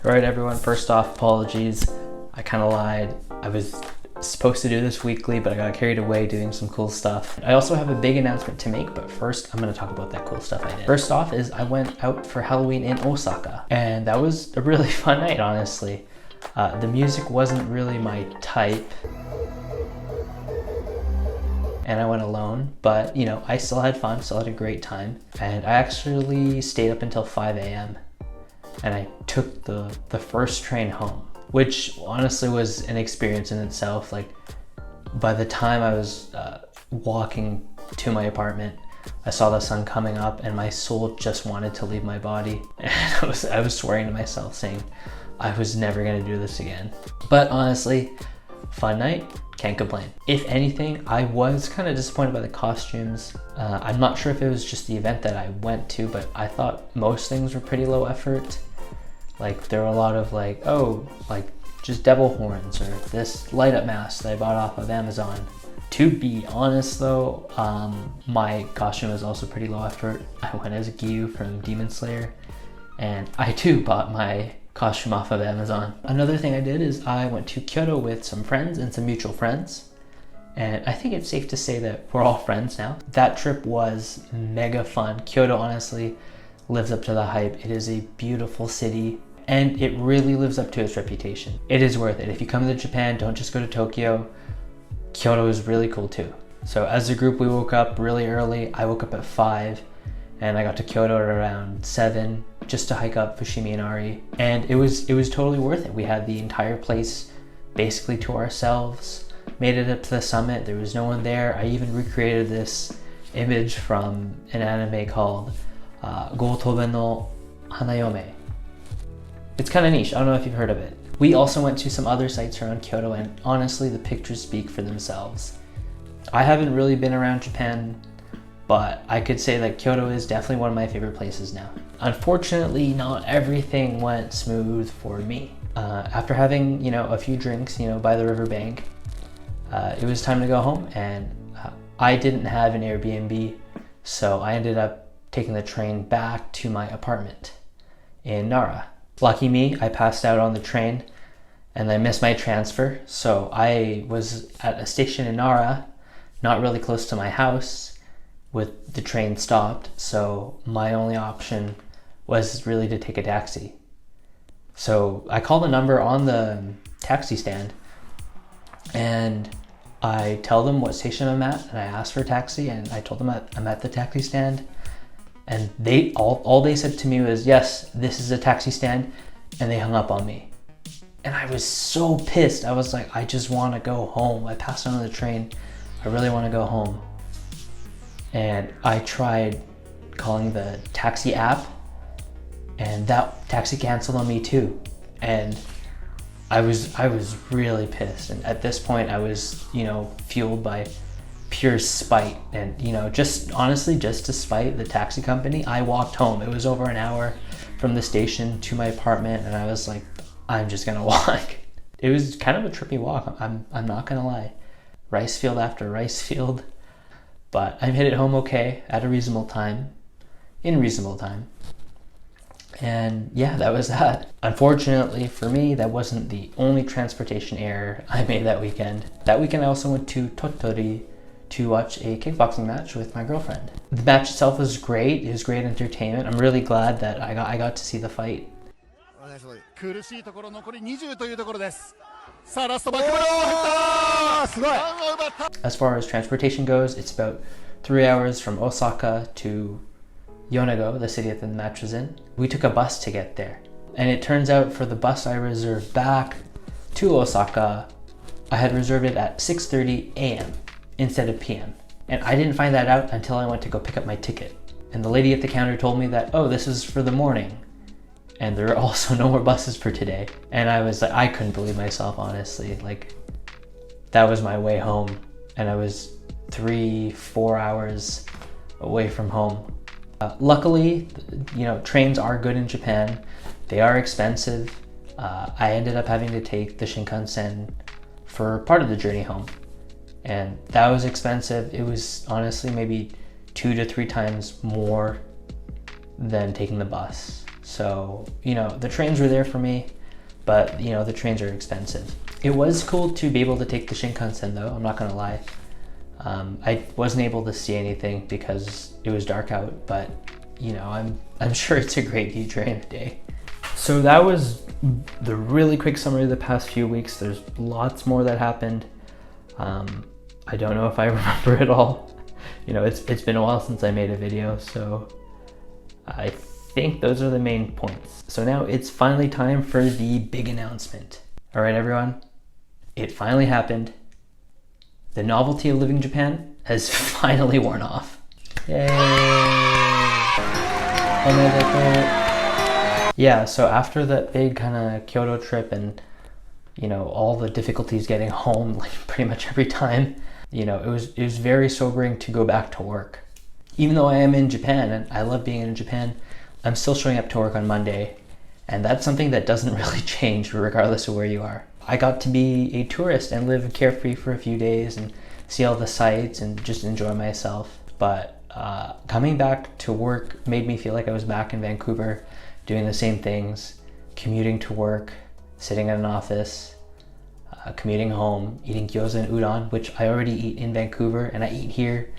Alright everyone, first off, apologies. I kind of lied. I was supposed to do this weekly, but I got carried away doing some cool stuff. I also have a big announcement to make, but first I'm going to talk about that cool stuff I did. First off is I went out for Halloween in Osaka, and that was a really fun night, honestly. The music wasn't really my type, and I went alone, but you know, I still had fun, still had a great time, and I actually stayed up until 5 a.m. and I took the first train home, which honestly was an experience in itself. Like, by the time I was walking to my apartment, I saw the sun coming up and my soul just wanted to leave my body. And I was swearing to myself, saying I was never gonna do this again. But honestly, fun night, can't complain. If anything, I was kind of disappointed by the costumes. I'm not sure if it was just the event that I went to, but I thought most things were pretty low effort. Like, there were a lot of like, oh, like just devil horns or this light up mask that I bought off of Amazon. To be honest though, my costume was also pretty low effort. I went as Gyu from Demon Slayer, and I too bought my costume off of Amazon. Another thing I did is I went to Kyoto with some friends and some mutual friends. And I think it's safe to say that we're all friends now. That trip was mega fun. Kyoto honestly lives up to the hype. It is a beautiful city and it really lives up to its reputation. It is worth it. If you come to Japan, don't just go to Tokyo. Kyoto is really cool too. So as a group, we woke up really early. I woke up at 5 and I got to Kyoto at around 7 just to hike up Fushimi Inari. And it was totally worth it. We had the entire place basically to ourselves, made it up to the summit. There was no one there. I even recreated this image from an anime called Gotobe no Hanayome. It's kind of niche, I don't know if you've heard of it. We also went to some other sites around Kyoto, and honestly the pictures speak for themselves. I haven't really been around Japan, but I could say that Kyoto is definitely one of my favorite places now. Unfortunately, not everything went smooth for me. After having, a few drinks, by the riverbank, it was time to go home, and I didn't have an Airbnb, so I ended up taking the train back to my apartment in Nara. Lucky me, I passed out on the train and I missed my transfer, so I was at a station in Nara, not really close to my house, with the train stopped, so my only option was really to take a taxi. So I called a number on the taxi stand and I tell them what station I'm at, and I asked for a taxi, and I told them I'm at the taxi stand, and they all they said to me was, yes, this is a taxi stand, and they hung up on me. And I was so pissed. I was like, I just want to go home. I passed out on the train. I really want to go home. And I tried calling the taxi app, and that taxi canceled on me too. And I was really pissed. And at this point I was, fueled by pure spite. And, just honestly, just to spite the taxi company, I walked home. It was over an hour from the station to my apartment, and I was like, I'm just gonna walk. It was kind of a trippy walk, I'm not gonna lie. Rice field after rice field. But I made it home okay at a reasonable time. And yeah, that was that. Unfortunately for me, that wasn't the only transportation error I made that weekend. That weekend I also went to Tottori to watch a kickboxing match with my girlfriend. The match itself was great. It was great entertainment. I'm really glad that I got to see the fight. As far as transportation goes, it's about 3 hours from Osaka to Yonago, the city that the match was in. We took a bus to get there. And it turns out for the bus I reserved back to Osaka, I had reserved it at 6:30 a.m. instead of p.m. And I didn't find that out until I went to go pick up my ticket. And the lady at the counter told me that, oh, this is for the morning, and there are also no more buses for today. And I was like, I couldn't believe myself, honestly. Like, that was my way home, and I was 3-4 hours away from home. Luckily, trains are good in Japan. They are expensive. I ended up having to take the Shinkansen for part of the journey home, and that was expensive. It was honestly maybe 2 to 3 times more than taking the bus. So, you know, the trains were there for me, but you know, the trains are expensive. It was cool to be able to take the Shinkansen though, I'm not gonna lie. I wasn't able to see anything because it was dark out, but you know, I'm sure it's a great view during the day. So that was the really quick summary of the past few weeks. There's lots more that happened. I don't know if I remember it all. You know, it's been a while since I made a video, so I think those are the main points. So now it's finally time for the big announcement. All right, everyone, it finally happened. The novelty of living in Japan has finally worn off. Yay! Yeah, so after that big kind of Kyoto trip and, you know, all the difficulties getting home, like pretty much every time, you know, it was very sobering to go back to work. Even though I am in Japan and I love being in Japan, I'm still showing up to work on Monday, and that's something that doesn't really change regardless of where you are. I got to be a tourist and live carefree for a few days and see all the sights and just enjoy myself. But coming back to work made me feel like I was back in Vancouver doing the same things, commuting to work, sitting in an office, commuting home, eating gyoza and udon, which I already eat in Vancouver and I eat here.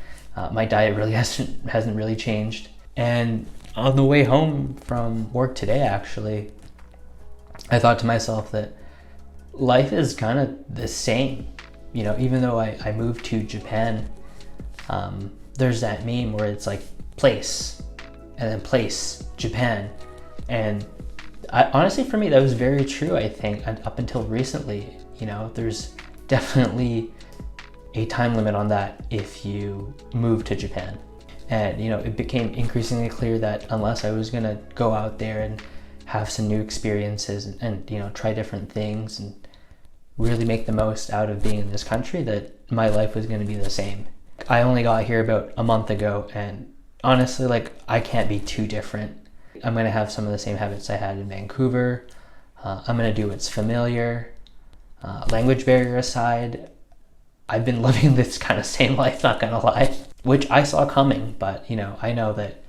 My diet really hasn't really changed. And on the way home from work today, actually, I thought to myself that life is kind of the same. You know, even though I moved to Japan, there's that meme where it's like place and then place, Japan. And honestly, for me, that was very true, I think, up until recently. You know, there's definitely a time limit on that if you move to Japan. And, you know, it became increasingly clear that unless I was going to go out there and have some new experiences and, you know, try different things and really make the most out of being in this country, that my life was going to be the same. I only got here about a month ago, and honestly, like, I can't be too different. I'm going to have some of the same habits I had in Vancouver. I'm going to do what's familiar. Language barrier aside, I've been living this kind of same life, not going to lie, which I saw coming, but, you know, I know that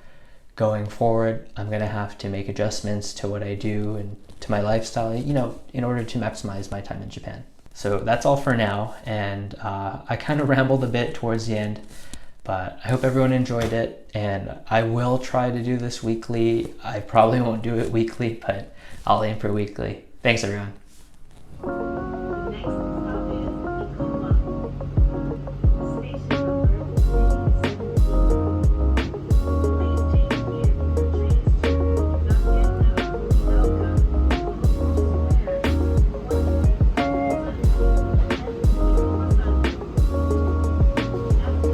going forward, I'm going to have to make adjustments to what I do and to my lifestyle, you know, in order to maximize my time in Japan. So that's all for now, and I kind of rambled a bit towards the end, but I hope everyone enjoyed it, and I will try to do this weekly. I probably won't do it weekly, but I'll aim for weekly. Thanks, everyone.